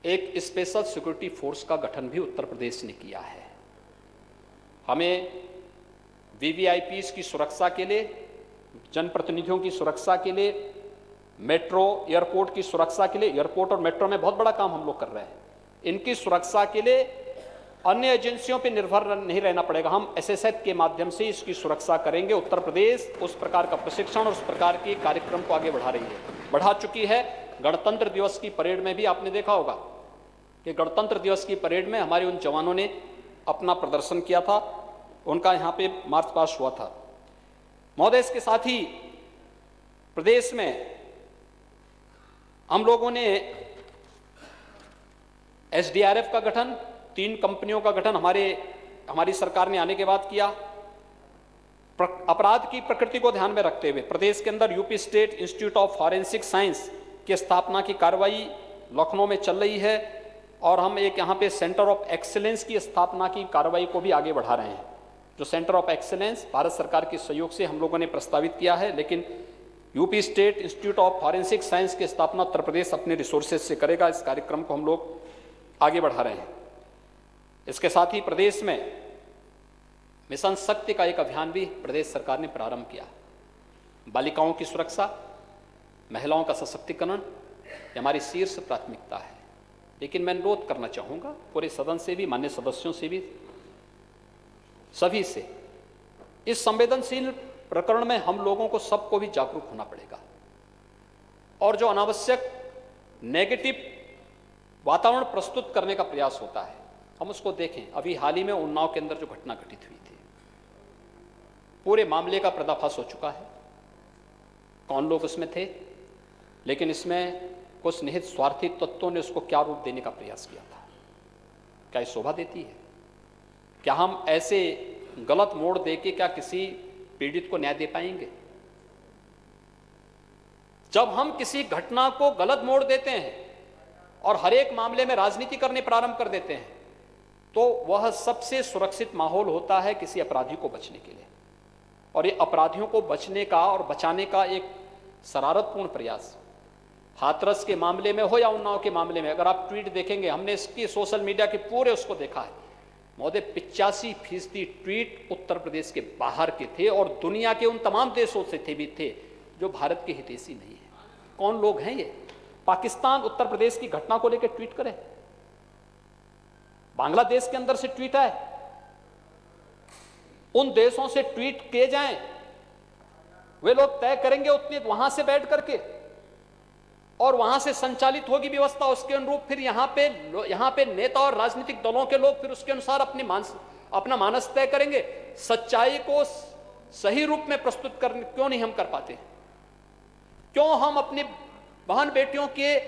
एक स्पेशल सिक्योरिटी फोर्स का गठन भी उत्तर प्रदेश ने किया है। हमें वीवीआईपीज की सुरक्षा के लिए, जनप्रतिनिधियों की सुरक्षा के लिए, मेट्रो एयरपोर्ट की सुरक्षा के लिए, एयरपोर्ट और मेट्रो में बहुत बड़ा काम हम लोग कर रहे हैं, इनकी सुरक्षा के लिए अन्य एजेंसियों पर निर्भर नहीं रहना पड़ेगा। हम एसएसएफ के माध्यम से इसकी सुरक्षा करेंगे। उत्तर प्रदेश उस प्रकार का प्रशिक्षण और उस प्रकार के कार्यक्रम को आगे बढ़ा चुकी है। गणतंत्र दिवस की परेड में भी आपने देखा होगा कि गणतंत्र दिवस की परेड में हमारे उन जवानों ने अपना प्रदर्शन किया था, उनका यहाँ पे मार्च पास्ट हुआ था। महोदय, इसके साथ ही प्रदेश में हम लोगों ने एसडीआरएफ का गठन, 3 कंपनियों का गठन हमारी सरकार ने आने के बाद किया। अपराध की प्रकृति को ध्यान में रखते हुए प्रदेश के अंदर UP state institute of forensic science की स्थापना की कार्रवाई लखनऊ में चल रही है और हम एक यहाँ पे सेंटर ऑफ एक्सीलेंस की स्थापना की कार्रवाई को भी आगे बढ़ा रहे हैं। जो सेंटर ऑफ एक्सीलेंस भारत सरकार के सहयोग से हम लोगों ने प्रस्तावित किया है, लेकिन UP state institute of forensic science की स्थापना उत्तर प्रदेश अपने रिसोर्सेज से करेगा। इस कार्यक्रम को हम लोग आगे बढ़ा रहे हैं। इसके साथ ही प्रदेश में मिशन शक्ति का एक अभियान भी प्रदेश सरकार ने प्रारंभ किया। बालिकाओं की सुरक्षा, महिलाओं का सशक्तिकरण ये हमारी शीर्ष प्राथमिकता है। लेकिन मैं अनुरोध करना चाहूँगा पूरे सदन से भी, माननीय सदस्यों से भी, सभी से, इस संवेदनशील प्रकरण में हम लोगों को सबको भी जागरूक होना पड़ेगा और जो अनावश्यक नेगेटिव वातावरण प्रस्तुत करने का प्रयास होता है हम उसको देखें। अभी हाल ही में उन्नाव के अंदर जो घटना घटित हुई थी, पूरे मामले का पर्दाफाश हो चुका है, कौन लोग उसमें थे, लेकिन इसमें कुछ निहित स्वार्थी तत्वों ने उसको क्या रूप देने का प्रयास किया था। क्या ये शोभा देती है? क्या हम ऐसे गलत मोड़ देके क्या किसी पीड़ित को न्याय दे पाएंगे? जब हम किसी घटना को गलत मोड़ देते हैं और हर एक मामले में राजनीति करने प्रारंभ कर देते हैं तो वह सबसे सुरक्षित माहौल होता है किसी अपराधी को बचने के लिए। और ये अपराधियों को बचने का और बचाने का एक शरारतपूर्ण प्रयास, हाथरस के मामले में हो या उन्नाव के मामले में, अगर आप ट्वीट देखेंगे, हमने इसकी सोशल मीडिया के पूरे उसको देखा है महोदय, 85% ट्वीट उत्तर प्रदेश के बाहर के थे और दुनिया के उन तमाम देशों से थे जो भारत के हितैषी नहीं है। कौन लोग हैं ये? पाकिस्तान उत्तर प्रदेश की घटना को लेकर ट्वीट करे, बांग्लादेश के अंदर से ट्वीट आए, उन देशों से ट्वीट किए जाएं, वे लोग तय करेंगे उतनी वहां से बैठ करके। और वहां से संचालित होगी व्यवस्था, उसके अनुरूप फिर यहाँ पे नेता और राजनीतिक दलों के लोग फिर उसके अनुसार अपना मानस तय करेंगे। सच्चाई को सही रूप में प्रस्तुत करने क्यों नहीं हम कर पाते? क्यों हम अपनी बहन बेटियों के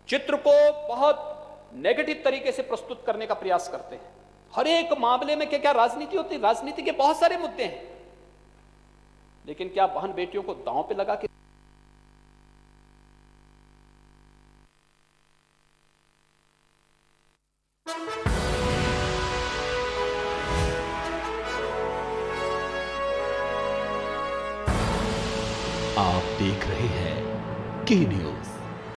चित्र को बहुत नेगेटिव तरीके से प्रस्तुत करने का प्रयास करते हैं? हर एक मामले में क्या राजनीति होती है? राजनीति के बहुत सारे मुद्दे हैं, लेकिन क्या बहन बेटियों को दांव पे लगा के आप देख रहे हैं के न्यूज।